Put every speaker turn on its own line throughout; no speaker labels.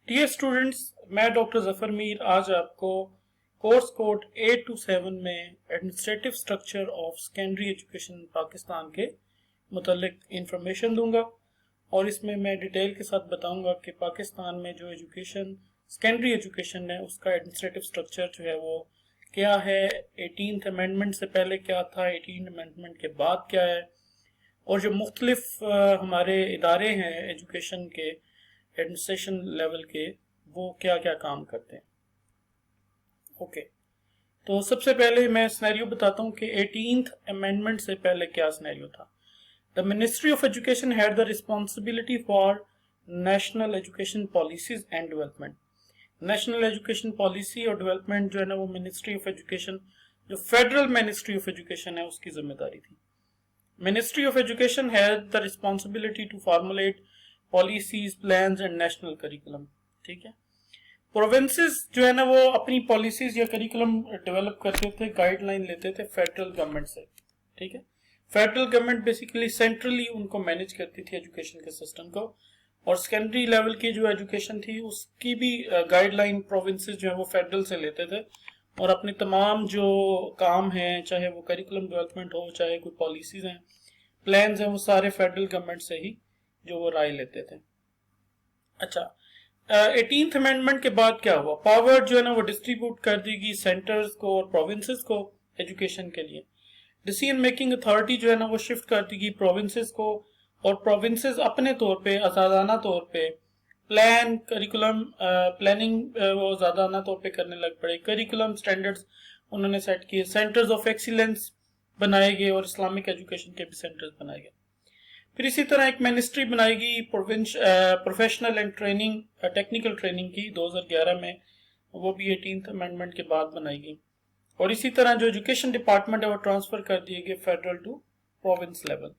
Dear students, मैं doctor Zafar Mir आज आपको कोर्स कोड 827 में administrative structure of secondary education Pakistan के मुतालिक इंफॉर्मेशन दूंगा और इसमें मैं डिटेल के साथ बताऊंगा कि पाकिस्तान में जो एजुकेशन सेकेंडरी एजुकेशन है उसका एडमिनिस्ट्रेटिव स्ट्रक्चर जो है वो क्या है, 18th अमेंडमेंट से पहले क्या था, 18th अमेंडमेंट के बाद क्या है, और जो मुख्तलिफ हमारे इदारे हैं एजुकेशन के एडमिनिस्ट्रेशन लेवल के वो क्या क्या काम करते हैं। ओके, तो सबसे पहले मैं सिनेरियो बताता हूँ कि 18th अमेंडमेंट से पहले क्या सिनेरियो था। The ministry of education had the responsibility for national education policies and development. National education policy और डेवलपमेंट जो है ना वो मिनिस्ट्री ऑफ एजुकेशन, जो फेडरल मिनिस्ट्री ऑफ एजुकेशन है, उसकी जिम्मेदारी थी। Ministry of education had the responsibility to formulate policies, plans and national curriculum. ठीक है, प्रोविंसेस जो है ना वो अपनी पॉलिसीज या करिकुलम डेवलप करते थे, गाइडलाइन लेते थे फेडरल गवर्नमेंट से। ठीक है, फेडरल गवर्नमेंट बेसिकली सेंट्रली उनको मैनेज करती थी एजुकेशन के सिस्टम को, और सेकेंडरी लेवल की जो एजुकेशन थी उसकी भी गाइडलाइन प्रोविंसेस जो है वो फेडरल से लेते थे, और अपने तमाम जो काम हैं, चाहे वो करिकुलम डेवलपमेंट हो, चाहे कोई पॉलिसीज हैं, प्लान्स हैं, वो सारे फेडरल गवर्नमेंट से ही जो वो राय लेते थे। अच्छा, 18th अमेंडमेंट के बाद क्या हुआ, पावर जो है ना वो डिस्ट्रीब्यूट कर देगी सेंटर्स को और प्रोविंसेस को एजुकेशन के लिए। डिसीजन मेकिंग अथॉरिटी जो है ना वो शिफ्ट कर देगी प्रोविंसेस को, और प्रोविंसेस अपने तौर पे आजादाना तौर पे प्लान, करिकुलम प्लानिंग वो आजादाना तौर पे करने लग पड़े। करिकुलम स्टैंडर्ड्स उन्होंने सेट किए, सेंटर्स ऑफ एक्सीलेंस बनाए गए और इस्लामिक एजुकेशन के भी सेंटर्स बनाए गए। फिर इसी तरह एक मिनिस्ट्री बनाएगी professional and training, technical training की 2011 में, वो भी 18th अमेंडमेंट के बाद बनाएगी। और इसी तरह जो एजुकेशन डिपार्टमेंट है वो ट्रांसफर कर दिए गए फेडरल टू प्रोविंस लेवल।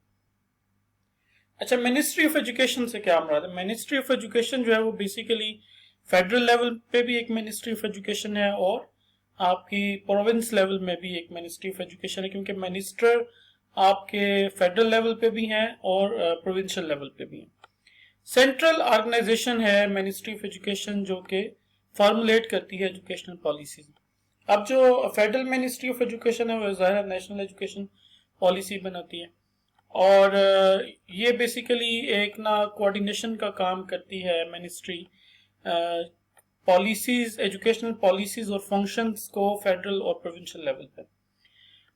अच्छा, मिनिस्ट्री ऑफ एजुकेशन से क्या मुराद है? मिनिस्ट्री ऑफ एजुकेशन जो है वो बेसिकली फेडरल लेवल पे भी एक मिनिस्ट्री ऑफ एजुकेशन है और आपकी प्रोविंस लेवल में भी एक मिनिस्ट्री ऑफ एजुकेशन है, क्योंकि मिनिस्टर आपके फेडरल लेवल पे भी हैं और प्रोविंशियल लेवल पे भी हैं। सेंट्रल ऑर्गेनाइजेशन है मिनिस्ट्री ऑफ एजुकेशन जो कि फॉर्मुलेट करती है एजुकेशनल पॉलिसीज। अब जो फेडरल मिनिस्ट्री ऑफ एजुकेशन है वो ज़ाहिर नेशनल एजुकेशन पॉलिसी बनाती है, और ये बेसिकली एक ना कोऑर्डिनेशन का काम करती है मिनिस्ट्री, पॉलिसीज, एजुकेशनल पॉलिसीज और फंक्शंस को फेडरल और प्रोविंशियल लेवल पे।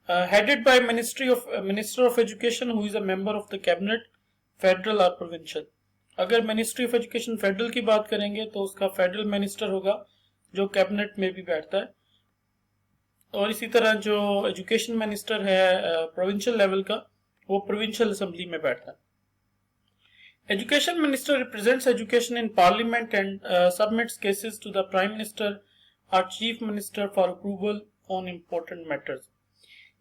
Headed by Minister of Education who is a member of the cabinet, federal और प्रोविंशियल। अगर मिनिस्ट्री ऑफ एजुकेशन फेडरल की बात करेंगे तो उसका फेडरल मिनिस्टर होगा जो कैबिनेट में भी बैठता है, और इसी तरह जो एजुकेशन मिनिस्टर है प्रोविंशियल लेवल का, वो प्रोविंशियल असेंबली में बैठता है। Education minister represents education in parliament and submits cases to the prime minister और chief minister for approval on important matters.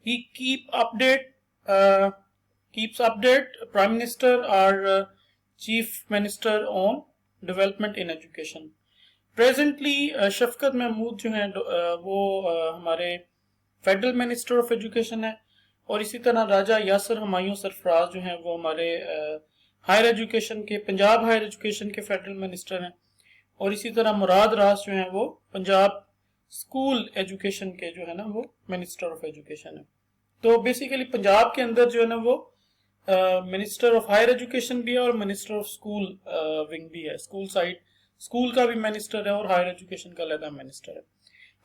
He keeps update Prime Minister or Chief Minister on development in education. Presently शफकत महमूद जो हैं वो हमारे federal minister of education है, और इसी तरह राजा यासर हमायूं सरफराज जो हैं वो हमारे हायर एजुकेशन के, पंजाब हायर एजुकेशन के फेडरल मिनिस्टर हैं, और इसी तरह मुराद रास जो हैं वो पंजाब स्कूल एजुकेशन के जो है ना वो मिनिस्टर ऑफ एजुकेशन है। तो बेसिकली पंजाब के अंदर जो है ना वो मिनिस्टर ऑफ हायर एजुकेशन भी है और मिनिस्टर ऑफ स्कूल विंग भी है। स्कूल साइड, स्कूल का भी मिनिस्टर है और हायर एजुकेशन का अलग मिनिस्टर है।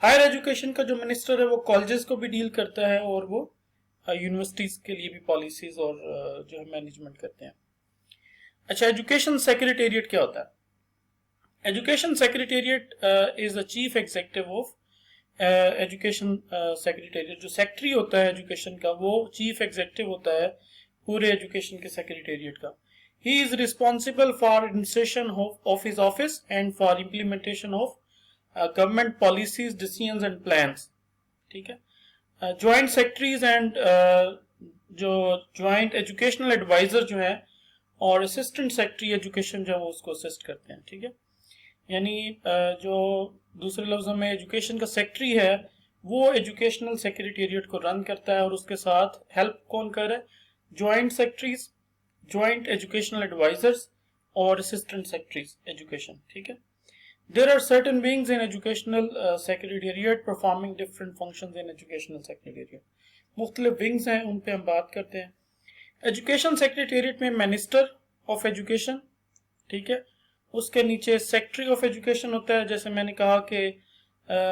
हायर एजुकेशन का जो मिनिस्टर है वो कॉलेजेस को भी डील करता है और वो यूनिवर्सिटीज के लिए भी पॉलिसीज और जो है मैनेजमेंट करते हैं। अच्छा, एजुकेशन सेक्रेटेरिएट क्या होता है? Education secretariat is the chief executive of education secretariat. जो सेक्रेटरी होता है एजुकेशन का वो चीफ एग्जीक्यूटिव होता है पूरे एजुकेशन के सेक्रेटेरिएट का। He is responsible for administration of his office and for implementation of government policies, decisions and plans. ठीक है, ज्वाइंट सेक्रेटरीज एंड जो ज्वाइंट एजुकेशनल एडवाइजर जो है और असिस्टेंट सेक्रेटरी एजुकेशन जो है वो उसको असिस्ट करते हैं। ठीक है, यानी जो दूसरे लफ्जों में एजुकेशन का सेक्रेटरी है वो एजुकेशनल सेक्रेटेरिएट को रन करता है, और उसके साथ हेल्प कौन कर रहा है? Joint secretaries, joint educational advisers और असिस्टेंट सेक्रेटरीज एजुकेशन। ठीक है, There are certain wings in educational secretariat performing different functions in educational secretariat. मुख्तलिफ विंग्स हैं, उन पे हम बात करते हैं. एजुकेशन सेक्रेटेरिएट में मिनिस्टर ऑफ एजुकेशन, ठीक है, उसके नीचे सेक्रेटरी ऑफ एजुकेशन होता है. जैसे मैंने कहा कि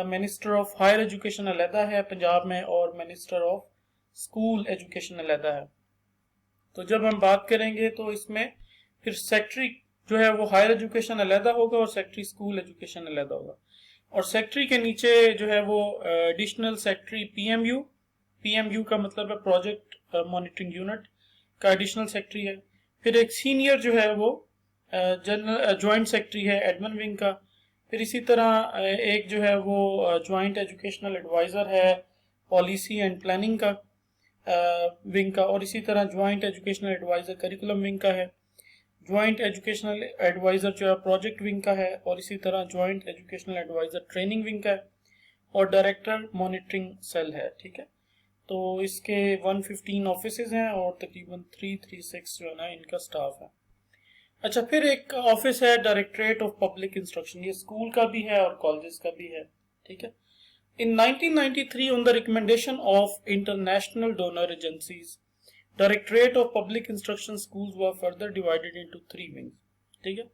मिनिस्टर ऑफ हायर एजुकेशन अलहदा है पंजाब में और मिनिस्टर ऑफ स्कूल एजुकेशन अलहदा है. तो जब हम बात करेंगे तो इसमें फिर सेक्रेटरी जो है वो हायर एजुकेशन अलहदा होगा और सेक्रेटरी स्कूल एजुकेशन अलहदा होगा. और सेक्रेटरी के नीचे जो है वो एडिशनल सेक्रेटरी पीएमयू का मतलब है प्रोजेक्ट मॉनिटरिंग यूनिट का एडिशनल सेक्रेटरी है. फिर एक सीनियर जो है वो जनरल जॉइंट सेक्रेटरी है एडमिन विंग का. फिर इसी तरह एक जो है वो जॉइंट एजुकेशनल एडवाइज़र है पॉलिसी एंड प्लानिंग का विंग का. और इसी तरह joint educational adviser curriculum wing का है. जॉइंट एजुकेशनल एडवाइज़र जो है प्रोजेक्ट विंग का है. और इसी तरह joint educational adviser training wing का है. और डायरेक्टर मॉनिटरिंग सेल है. ठीक है, तो इसके 115 ऑफिसेज हैं और तकरीबन 336 जो है ना इनका स्टाफ है. अच्छा, फिर एक ऑफिस है डायरेक्टरेट ऑफ पब्लिक इंस्ट्रक्शन. ये स्कूल का भी है और कॉलेजेस का भी है. ठीक है. In 1993, on the recommendation of international donor agencies, Directorate of Public Instruction schools were further divided into 3 wings. ठीक है,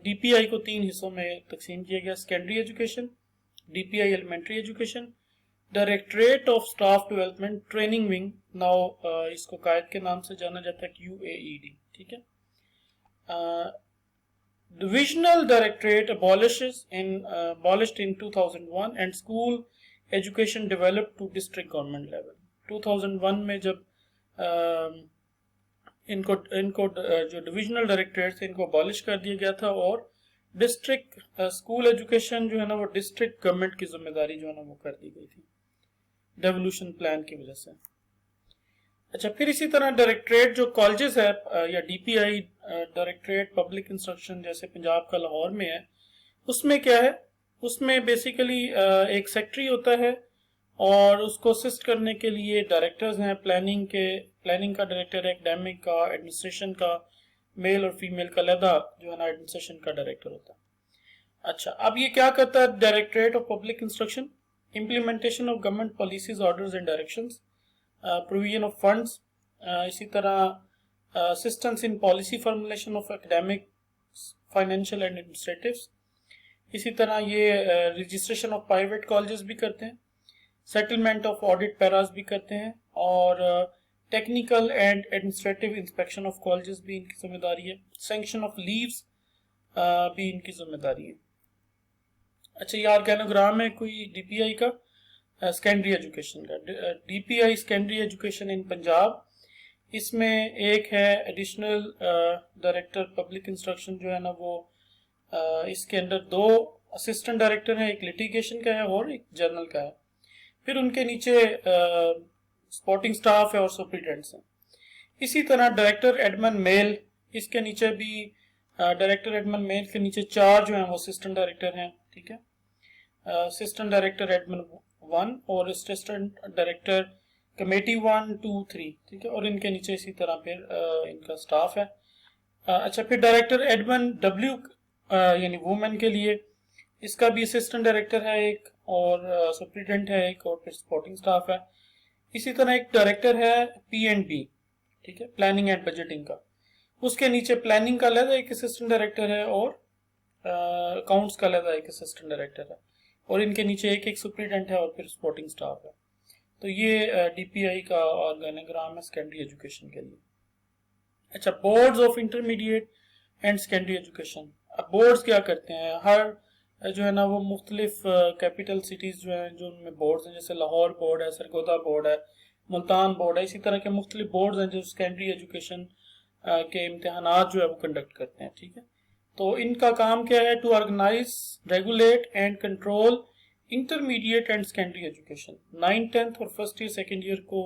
डीपीआई को 3 हिस्सों में तकसीम किया गया. Secondary education, DPI elementary education, directorate of staff development training wing. Now इसको कायद के नाम से जाना जाता है QAED. ठीक है. Divisional Directorate abolished in 2001 and school education developed to district government level. 2001 में जब इनको जो डिविजनल डायरेक्टरेट थे इनको अबॉलिश कर दिया गया था और डिस्ट्रिक्ट स्कूल एजुकेशन जो है ना वो डिस्ट्रिक्ट गवर्नमेंट की जिम्मेदारी जो है ना वो कर दी गई थी डेवोल्यूशन प्लान की वजह से. अच्छा, फिर इसी तरह डायरेक्टरेट जो कॉलेजेस है या डीपीआई डायरेक्टरेट पब्लिक इंस्ट्रक्शन जैसे पंजाब का लाहौर में है, उसमें क्या है, उसमें बेसिकली एक सेक्रेटरी होता है और उसको असिस्ट करने के लिए डायरेक्टर्स हैं. प्लानिंग का डायरेक्टर है, एकेडमिक का, एडमिनिस्ट्रेशन का, मेल और फीमेल का अलहदा जो है ना एडमिनिस्ट्रेशन का डायरेक्टर होता है. अच्छा, अब ये क्या करता है directorate of public instruction? Implementation of government policies, orders and directions, provision of funds, इसी तरह assistance in policy formulation of academic, financial and administratives. इसी तरह ये रजिस्ट्रेशन ऑफ प्राइवेट कॉलेजेस भी करते हैं, सेटलमेंट ऑफ ऑडिट पैराज भी करते हैं और technical and administrative inspection of colleges भी इनकी जिम्मेदारी है. सैंक्शन ऑफ लीव्स भी इनकी जिम्मेदारी है. अच्छा, ये ऑर्गेनोग्राम है कोई डीपीआई का सेकेंडरी एजुकेशन का. DPI secondary education in Punjab, इसमें एक है एडिशनल डायरेक्टर पब्लिक इंस्ट्रक्शन जो है ना वो इसके अंदर 2 असिस्टेंट डायरेक्टर हैं, एक लिटिगेशन का है और एक जर्नल का है. फिर उनके नीचे सपोर्टिंग स्टाफ है और सुपरिटेंडेंट्स हैं. इसी तरह डायरेक्टर एडमिन मेल, इसके नीचे भी डायरेक्टर एडमिन मेल के नीचे 4 जो हैं वो असिस्टेंट डायरेक्टर हैं. ठीक है, असिस्टेंट डायरेक्टर एडमिन 1 और असिस्टेंट डायरेक्टर कमेटी 1, 2, 3. ठीक है, और इनके नीचे इसी तरह फिर इनका स्टाफ है. अच्छा, फिर डायरेक्टर एडमिन W यानी वुमेन के लिए, इसका भी असिस्टेंट डायरेक्टर है एक और सुपरिटेंडेंट है एक और फिर सपोर्टिंग स्टाफ है. इसी तरह एक डायरेक्टर है P&B, ठीक है, प्लानिंग एंड बजटिंग का. उसके नीचे प्लानिंग का अलग एक असिस्टेंट डायरेक्टर है और अकाउंट्स का अलग एक असिस्टेंट डायरेक्टर है और इनके नीचे एक सुपरिटेंडेंट है और फिर सपोर्टिंग स्टाफ है. तो ये डीपीआई का ऑर्गेनोग्राम है सेकेंडरी एजुकेशन के लिए. अच्छा, boards of intermediate and secondary education. अब बोर्ड्स क्या करते हैं, हर जो है ना वो मुख्तलिफ कैपिटल सिटीज़ जो हैं जो उनमें बोर्ड्स हैं, जैसे लाहौर बोर्ड है, सरगोदा बोर्ड है, मुल्तान बोर्ड है, इसी तरह के मुख्तलिफ बोर्ड्स हैं जो सेकेंडरी एजुकेशन के इम्तहानात जो है वो कंडक्ट करते हैं. ठीक है, तो इनका काम क्या है, to organise, regulate and control intermediate and secondary education. 9th 10th और फर्स्ट ईयर सेकेंड ईयर को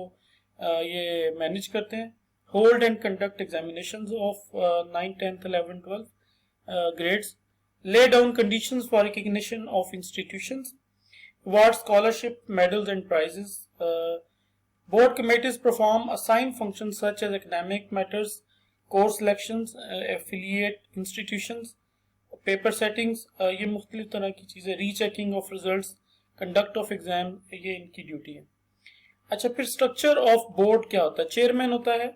ये मैनेज करते हैं. Hold and conduct examinations of 9th 10th 11th 12th grades, lay down conditions for recognition of institutions, award scholarship, medals and prizes. Board committees perform assigned functions such as academic matters, course selections, affiliate institutions, paper settings, ये मुख्तलिफ तरह की चीज़ें, rechecking of results, conduct of exam, ये इनकी duty है। अच्छा, फिर स्ट्रक्चर ऑफ बोर्ड क्या होता है? चेयरमैन होता है,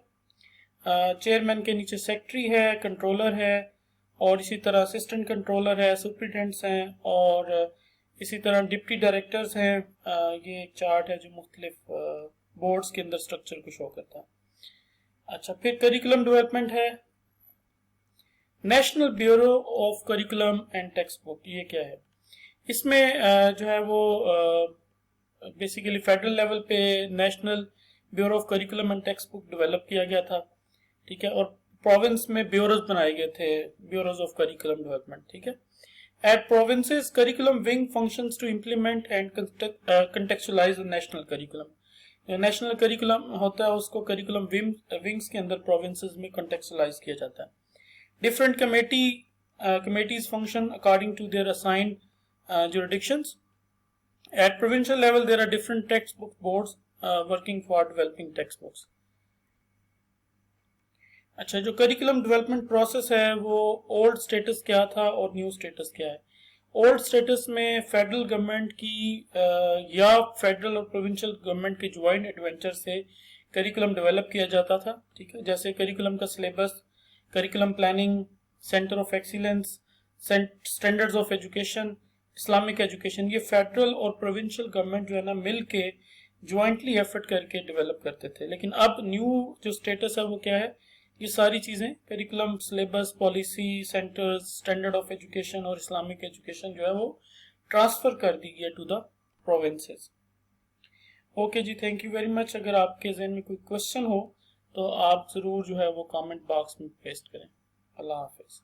चेयरमैन के नीचे सेक्रेटरी है, कंट्रोलर है, और इसी तरह असिस्टेंट कंट्रोलर है, सुपरिटेंडेंट्स हैं, और इसी तरह डिप्टी डायरेक्टर्स हैं। ये एक चार्ट है जो मुख्तलिफ बोर्ड्स के अंदर स्ट्रक्चर को शो करता है। अच्छा, फिर करिकुलम डेवलपमेंट है, national bureau of curriculum and text book, ये क्या है? इसमें जो है वो बेसिकली फेडरल लेवल पे national bureau of curriculum and text book develop किया गया था, ठीक है, और प्रोविंस में ब्यूरोज बनाए गए थे, ब्यूरोज ऑफ करिकुलम डेवलपमेंट, ठीक है। At provinces curriculum wing functions to implement and contextualise the national curriculum. National curriculum होता है, उसको करिकुलम विंग्स के अंदर प्रोविंसेस में कंटेक्चुअलाइज किया जाता है। Different committees function according to their assigned jurisdictions. At provincial level, there are different textbook boards working for developing textbooks. अच्छा, जो करिकुलम डेवलपमेंट प्रोसेस है वो ओल्ड स्टेटस क्या था और न्यू स्टेटस क्या है? ओल्ड स्टेटस में फेडरल गवर्नमेंट की या फेडरल और प्रोविंशियल गवर्नमेंट के ज्वाइंट एडवेंचर से करिकुलम डेवलप किया जाता था, ठीक है, जैसे करिकुलम का syllabus, curriculum planning, centre of excellence, standards of education, Islamic education, ये फेडरल और प्रोविंशियल गवर्नमेंट जो है ना मिल के ज्वाइंटली एफर्ट करके डेवलप करते थे। लेकिन अब न्यू जो स्टेटस है वो क्या है? ये सारी चीज़ें, curriculum, syllabus, policy, centres, standard of education और इस्लामिक एजुकेशन जो है वो ट्रांसफ़र कर दी गई टू द प्रोविंसेस। ओके जी, थैंक यू वेरी मच। अगर आपके जहन में कोई क्वेश्चन हो तो आप ज़रूर जो है वो कमेंट बॉक्स में पेस्ट करें। अल्लाह हाफिज़।